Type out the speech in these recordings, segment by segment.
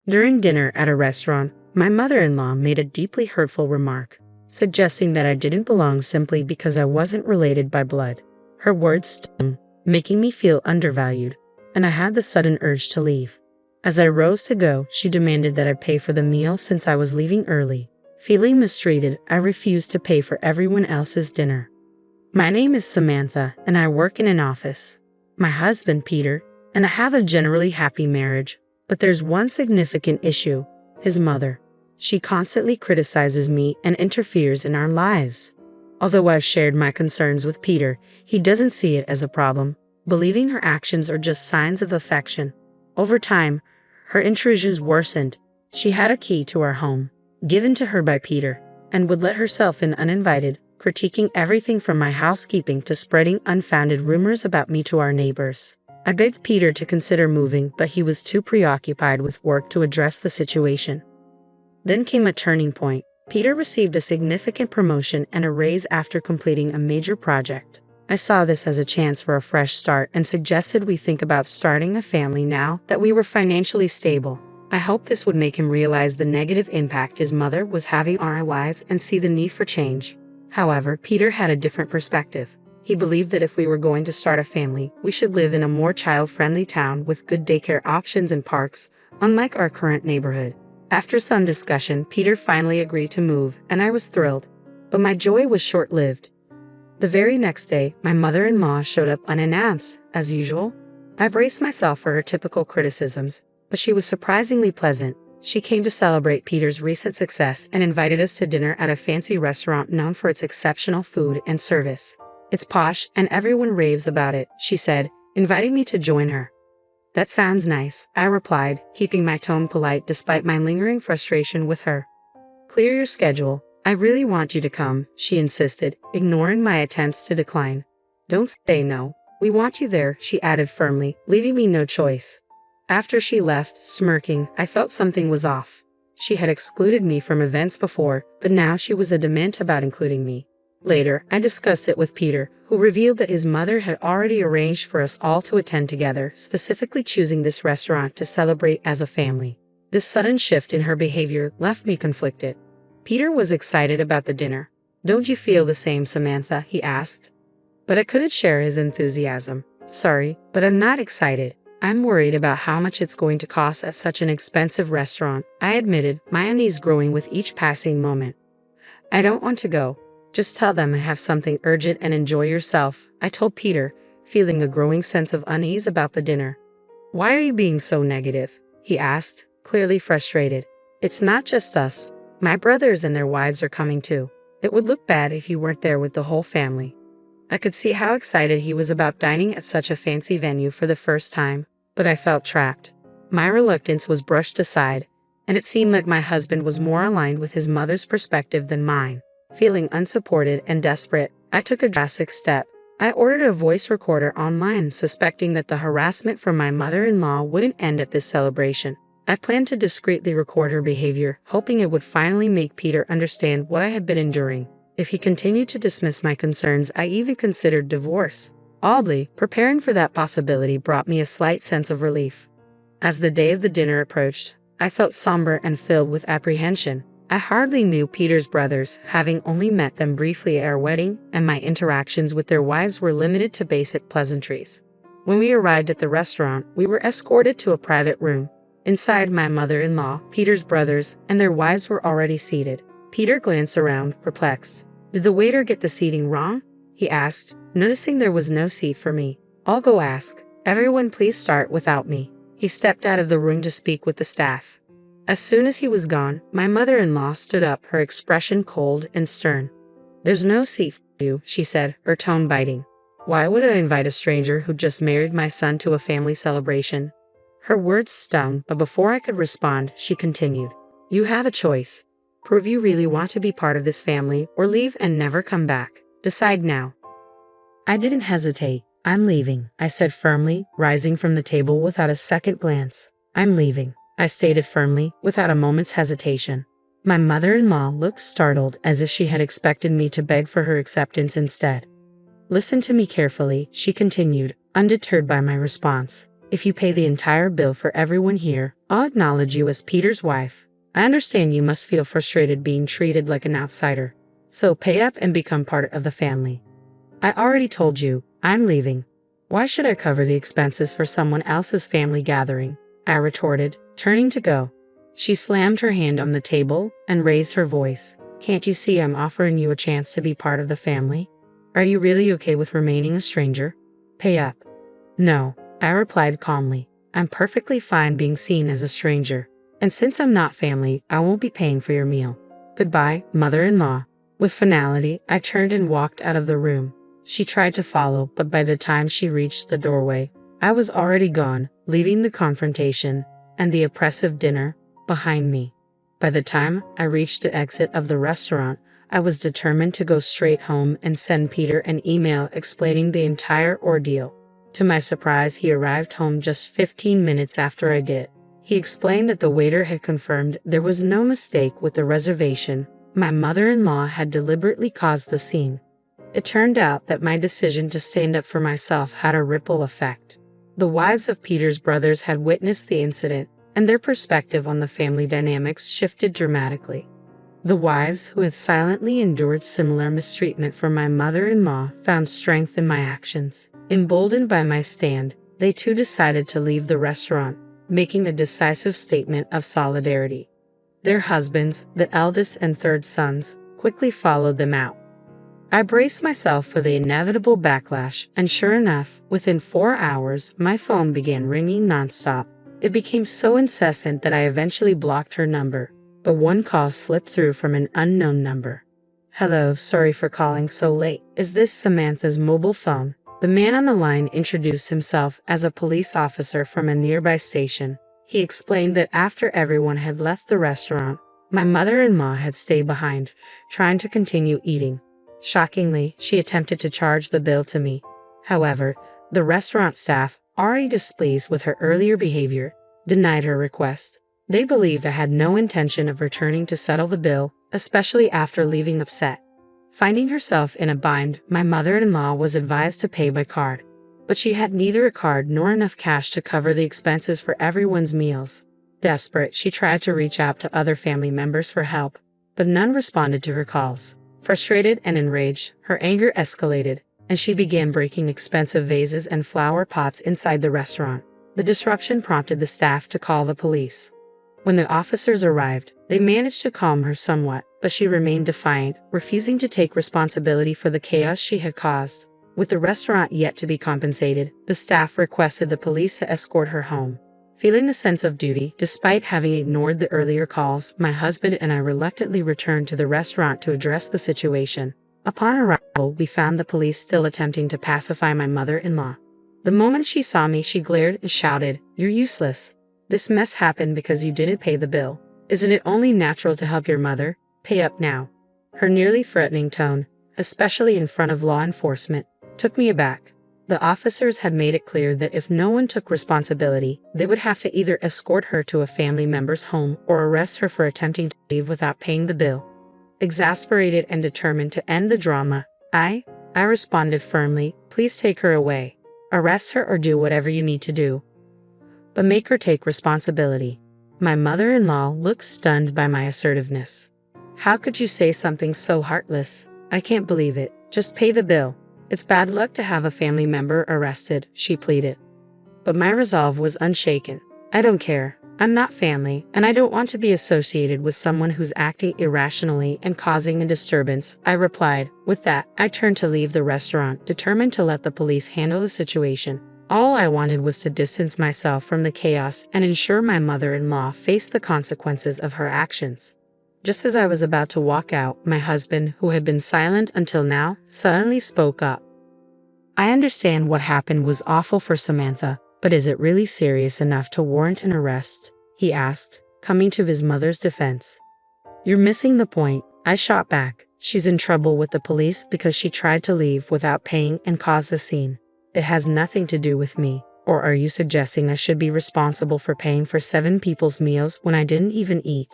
During dinner at a restaurant, my mother-in-law made a deeply hurtful remark, suggesting that I didn't belong simply because I wasn't related by blood. Her words stung, making me feel undervalued, and I had the sudden urge to leave. As I rose to go, she demanded that I pay for the meal since I was leaving early. Feeling mistreated, I refused to pay for everyone else's dinner. My name is Samantha, and I work in an office. My husband, Peter, and I have a generally happy marriage, but there's one significant issue: his mother. She constantly criticizes me and interferes in our lives. Although I've shared my concerns with Peter, he doesn't see it as a problem, believing her actions are just signs of affection. Over time, her intrusions worsened. She had a key to our home, given to her by Peter, and would let herself in uninvited, critiquing everything from my housekeeping to spreading unfounded rumors about me to our neighbors. I begged Peter to consider moving, but he was too preoccupied with work to address the situation. Then came a turning point. Peter received a significant promotion and a raise after completing a major project. I saw this as a chance for a fresh start and suggested we think about starting a family now that we were financially stable. I hoped this would make him realize the negative impact his mother was having on our lives and see the need for change. However, Peter had a different perspective. He believed that if we were going to start a family, we should live in a more child-friendly town with good daycare options and parks, unlike our current neighborhood. After some discussion, Peter finally agreed to move, and I was thrilled. But my joy was short-lived. The very next day, my mother-in-law showed up unannounced, as usual. I braced myself for her typical criticisms, but she was surprisingly pleasant. She came to celebrate Peter's recent success and invited us to dinner at a fancy restaurant known for its exceptional food and service. "It's posh, and everyone raves about it," she said, inviting me to join her. "That sounds nice," I replied, keeping my tone polite despite my lingering frustration with her. "Clear your schedule. I really want you to come," she insisted, ignoring my attempts to decline. "Don't say no. We want you there," she added firmly, leaving me no choice. After she left, smirking, I felt something was off. She had excluded me from events before, but now she was adamant about including me. Later, I discussed it with Peter, who revealed that his mother had already arranged for us all to attend together, specifically choosing this restaurant to celebrate as a family. This sudden shift in her behavior left me conflicted. Peter was excited about the dinner. "Don't you feel the same, Samantha?" he asked. But I couldn't share his enthusiasm. "Sorry, but I'm not excited. I'm worried about how much it's going to cost at such an expensive restaurant," I admitted, my unease growing with each passing moment. "I don't want to go. Just tell them I have something urgent and enjoy yourself," I told Peter, feeling a growing sense of unease about the dinner. "Why are you being so negative?" he asked, clearly frustrated. "It's not just us. My brothers and their wives are coming too. It would look bad if you weren't there with the whole family." I could see how excited he was about dining at such a fancy venue for the first time, but I felt trapped. My reluctance was brushed aside, and it seemed like my husband was more aligned with his mother's perspective than mine. Feeling unsupported and desperate, I took a drastic step. I ordered a voice recorder online, suspecting that the harassment from my mother-in-law wouldn't end at this celebration. I planned to discreetly record her behavior, hoping it would finally make Peter understand what I had been enduring. If he continued to dismiss my concerns, I even considered divorce. Oddly, preparing for that possibility brought me a slight sense of relief. As the day of the dinner approached, I felt somber and filled with apprehension. I hardly knew Peter's brothers, having only met them briefly at our wedding, and my interactions with their wives were limited to basic pleasantries. When we arrived at the restaurant, we were escorted to a private room. Inside, my mother-in-law, Peter's brothers, and their wives were already seated. Peter glanced around, perplexed. "Did the waiter get the seating wrong?" he asked, noticing there was no seat for me. "I'll go ask. Everyone please start without me." He stepped out of the room to speak with the staff. As soon as he was gone, my mother-in-law stood up, her expression cold and stern. "There's no seat for you," she said, her tone biting. "Why would I invite a stranger who just married my son to a family celebration?" Her words stung, but before I could respond, she continued. "You have a choice. Prove you really want to be part of this family, or leave and never come back. Decide now." I didn't hesitate. "I'm leaving," I said firmly, rising from the table without a second glance. "I'm leaving," I stated firmly, without a moment's hesitation. My mother-in-law looked startled, as if she had expected me to beg for her acceptance instead. "Listen to me carefully," she continued, undeterred by my response. "If you pay the entire bill for everyone here, I'll acknowledge you as Peter's wife. I understand you must feel frustrated being treated like an outsider. So pay up and become part of the family. I already told you, I'm leaving. Why should I cover the expenses for someone else's family gathering? I retorted, turning to go. She slammed her hand on the table and raised her voice. Can't you see I'm offering you a chance to be part of the family? Are you really okay with remaining a stranger? Pay up. No, I replied calmly. I'm perfectly fine being seen as a stranger. And since I'm not family, I won't be paying for your meal. Goodbye, mother-in-law. With finality, I turned and walked out of the room. She tried to follow, but by the time she reached the doorway, I was already gone, leaving the confrontation and the oppressive dinner behind me. By the time I reached the exit of the restaurant, I was determined to go straight home and send Peter an email explaining the entire ordeal. To my surprise, he arrived home just 15 minutes after I did. He explained that the waiter had confirmed there was no mistake with the reservation. My mother-in-law had deliberately caused the scene. It turned out that my decision to stand up for myself had a ripple effect. The wives of Peter's brothers had witnessed the incident, and their perspective on the family dynamics shifted dramatically. The wives who had silently endured similar mistreatment from my mother-in-law found strength in my actions. Emboldened by my stand, they too decided to leave the restaurant, making a decisive statement of solidarity. Their husbands, the eldest and third sons, quickly followed them out. I braced myself for the inevitable backlash, and sure enough, within 4 hours, my phone began ringing nonstop. It became so incessant that I eventually blocked her number, but one call slipped through from an unknown number. Hello, sorry for calling so late. Is this Samantha's mobile phone? The man on the line introduced himself as a police officer from a nearby station. He explained that after everyone had left the restaurant, my mother-in-law had stayed behind, trying to continue eating. Shockingly, she attempted to charge the bill to me. However, the restaurant staff, already displeased with her earlier behavior, denied her request. They believed I had no intention of returning to settle the bill, especially after leaving upset. Finding herself in a bind, my mother-in-law was advised to pay by card. But she had neither a card nor enough cash to cover the expenses for everyone's meals. Desperate, she tried to reach out to other family members for help, but none responded to her calls. Frustrated and enraged, her anger escalated, and she began breaking expensive vases and flower pots inside the restaurant. The disruption prompted the staff to call the police. When the officers arrived, they managed to calm her somewhat, but she remained defiant, refusing to take responsibility for the chaos she had caused. With the restaurant yet to be compensated, the staff requested the police to escort her home. Feeling the sense of duty, despite having ignored the earlier calls, my husband and I reluctantly returned to the restaurant to address the situation. Upon arrival, we found the police still attempting to pacify my mother-in-law. The moment she saw me, she glared and shouted, "You're useless. This mess happened because you didn't pay the bill. Isn't it only natural to help your mother? Pay up now." Her nearly threatening tone, especially in front of law enforcement, took me aback. The officers had made it clear that if no one took responsibility, they would have to either escort her to a family member's home or arrest her for attempting to leave without paying the bill. Exasperated and determined to end the drama, I responded firmly, "Please take her away. Arrest her or do whatever you need to do. But make her take responsibility." My mother-in-law looked stunned by my assertiveness. "How could you say something so heartless? I can't believe it. Just pay the bill. It's bad luck to have a family member arrested," she pleaded. But my resolve was unshaken. "I don't care. I'm not family, and I don't want to be associated with someone who's acting irrationally and causing a disturbance," I replied. With that, I turned to leave the restaurant, determined to let the police handle the situation. All I wanted was to distance myself from the chaos and ensure my mother-in-law faced the consequences of her actions. Just as I was about to walk out, my husband, who had been silent until now, suddenly spoke up. "I understand what happened was awful for Samantha, but is it really serious enough to warrant an arrest?" he asked, coming to his mother's defense. "You're missing the point," I shot back. "She's in trouble with the police because she tried to leave without paying and caused a scene. It has nothing to do with me. Or are you suggesting I should be responsible for paying for 7 people's meals when I didn't even eat?"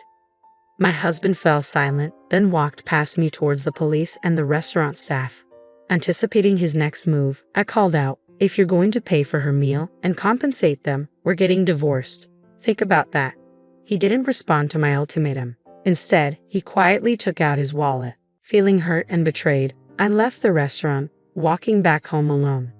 My husband fell silent, then walked past me towards the police and the restaurant staff. Anticipating his next move, I called out, "If you're going to pay for her meal and compensate them, we're getting divorced." Think about that. He didn't respond to my ultimatum. Instead, he quietly took out his wallet. Feeling hurt and betrayed, I left the restaurant, walking back home alone.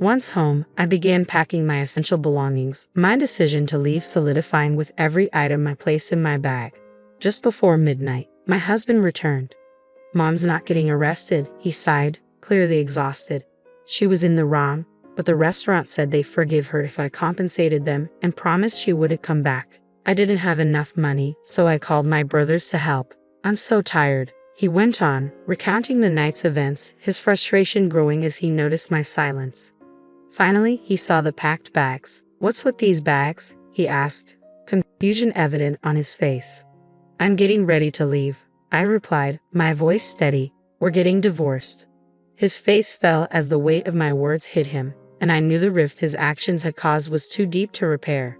Once home, I began packing my essential belongings, my decision to leave solidifying with every item I placed in my bag. Just before midnight, my husband returned. "Mom's not getting arrested," he sighed, clearly exhausted. She was in the wrong, but the restaurant said they'd forgive her if I compensated them and promised she wouldn't come back. I didn't have enough money, so I called my brothers to help. "I'm so tired," he went on, recounting the night's events, his frustration growing as he noticed my silence. Finally, he saw the packed bags. "What's with these bags?" he asked, confusion evident on his face. "I'm getting ready to leave," I replied, my voice steady. "We're getting divorced." His face fell as the weight of my words hit him, and I knew the rift his actions had caused was too deep to repair.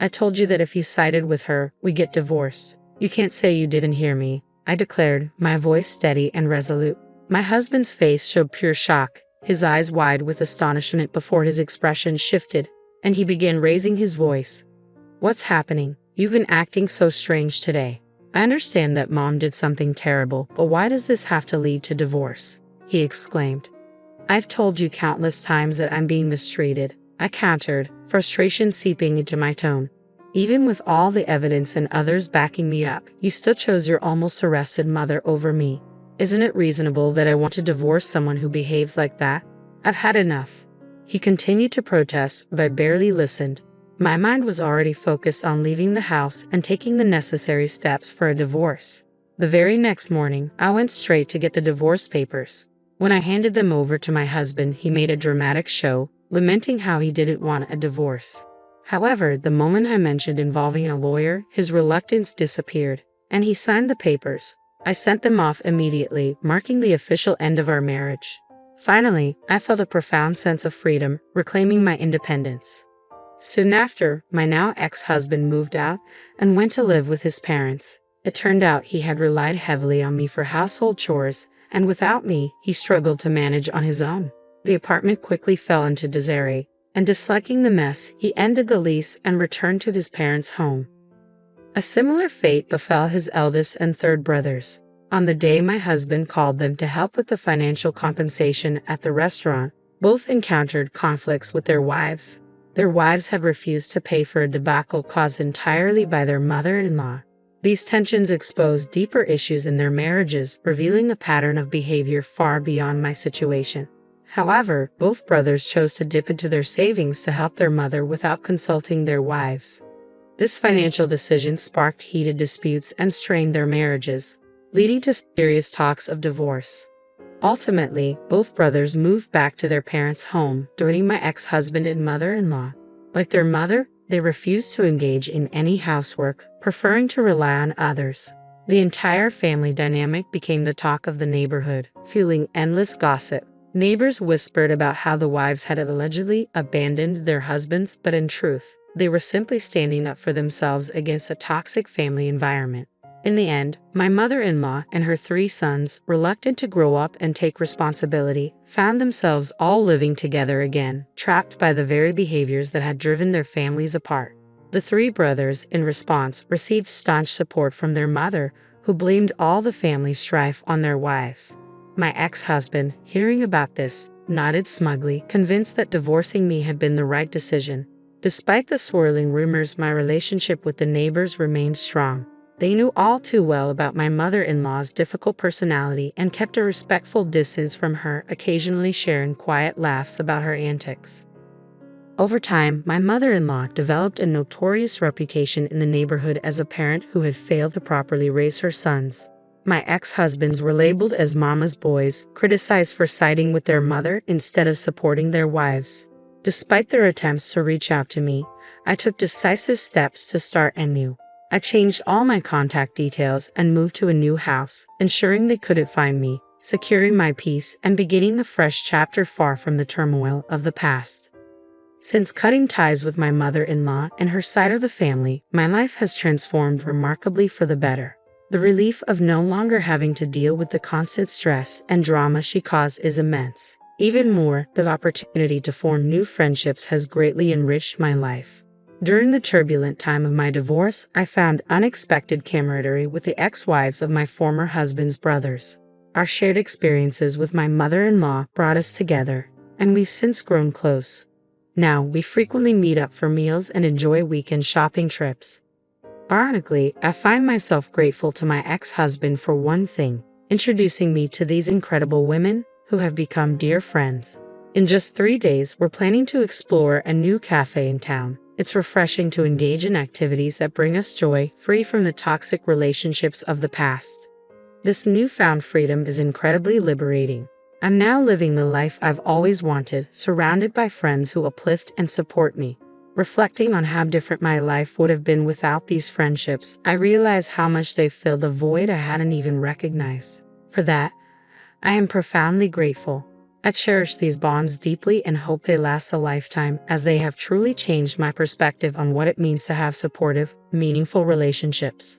"I told you that if you sided with her, we get divorced. You can't say you didn't hear me," I declared, my voice steady and resolute. My husband's face showed pure shock, his eyes wide with astonishment before his expression shifted, and he began raising his voice. "What's happening? You've been acting so strange today. I understand that Mom did something terrible, but why does this have to lead to divorce?" he exclaimed. "I've told you countless times that I'm being mistreated," I countered, frustration seeping into my tone. "Even with all the evidence and others backing me up, you still chose your almost arrested mother over me. Isn't it reasonable that I want to divorce someone who behaves like that? I've had enough." He continued to protest, but I barely listened. My mind was already focused on leaving the house and taking the necessary steps for a divorce. The very next morning, I went straight to get the divorce papers. When I handed them over to my husband, he made a dramatic show, lamenting how he didn't want a divorce. However, the moment I mentioned involving a lawyer, his reluctance disappeared, and he signed the papers. I sent them off immediately, marking the official end of our marriage. Finally, I felt a profound sense of freedom, reclaiming my independence. Soon after, my now ex-husband moved out and went to live with his parents. It turned out he had relied heavily on me for household chores, and without me, he struggled to manage on his own. The apartment quickly fell into disarray, and disliking the mess, he ended the lease and returned to his parents' home. A similar fate befell his eldest and third brothers. On the day my husband called them to help with the financial compensation at the restaurant, both encountered conflicts with their wives. Their wives had refused to pay for a debacle caused entirely by their mother-in-law. These tensions exposed deeper issues in their marriages, revealing a pattern of behavior far beyond my situation. However, both brothers chose to dip into their savings to help their mother without consulting their wives. This financial decision sparked heated disputes and strained their marriages, leading to serious talks of divorce. Ultimately, both brothers moved back to their parents' home, joining my ex-husband and mother-in-law. Like their mother, they refused to engage in any housework, preferring to rely on others. The entire family dynamic became the talk of the neighborhood, fueling endless gossip. Neighbors whispered about how the wives had allegedly abandoned their husbands, but in truth, they were simply standing up for themselves against a toxic family environment. In the end, my mother-in-law and her 3 sons, reluctant to grow up and take responsibility, found themselves all living together again, trapped by the very behaviors that had driven their families apart. The 3 brothers, in response, received staunch support from their mother, who blamed all the family strife on their wives. My ex-husband, hearing about this, nodded smugly, convinced that divorcing me had been the right decision. Despite the swirling rumors, my relationship with the neighbors remained strong. They knew all too well about my mother-in-law's difficult personality and kept a respectful distance from her, occasionally sharing quiet laughs about her antics. Over time, my mother-in-law developed a notorious reputation in the neighborhood as a parent who had failed to properly raise her sons. My ex-husbands were labeled as mama's boys, criticized for siding with their mother instead of supporting their wives. Despite their attempts to reach out to me, I took decisive steps to start anew. I changed all my contact details and moved to a new house, ensuring they couldn't find me, securing my peace and beginning a fresh chapter far from the turmoil of the past. Since cutting ties with my mother-in-law and her side of the family, my life has transformed remarkably for the better. The relief of no longer having to deal with the constant stress and drama she caused is immense. Even more, the opportunity to form new friendships has greatly enriched my life. During the turbulent time of my divorce, I found unexpected camaraderie with the ex-wives of my former husband's brothers. Our shared experiences with my mother-in-law brought us together, and we've since grown close. Now, we frequently meet up for meals and enjoy weekend shopping trips. Ironically, I find myself grateful to my ex-husband for one thing, introducing me to these incredible women who have become dear friends. In just 3 days, we're planning to explore a new cafe in town. It's refreshing to engage in activities that bring us joy, free from the toxic relationships of the past. This newfound freedom is incredibly liberating. I'm now living the life I've always wanted, surrounded by friends who uplift and support me. Reflecting on how different my life would have been without these friendships, I realize how much they've filled a void I hadn't even recognized. For that, I am profoundly grateful. I cherish these bonds deeply and hope they last a lifetime, as they have truly changed my perspective on what it means to have supportive, meaningful relationships.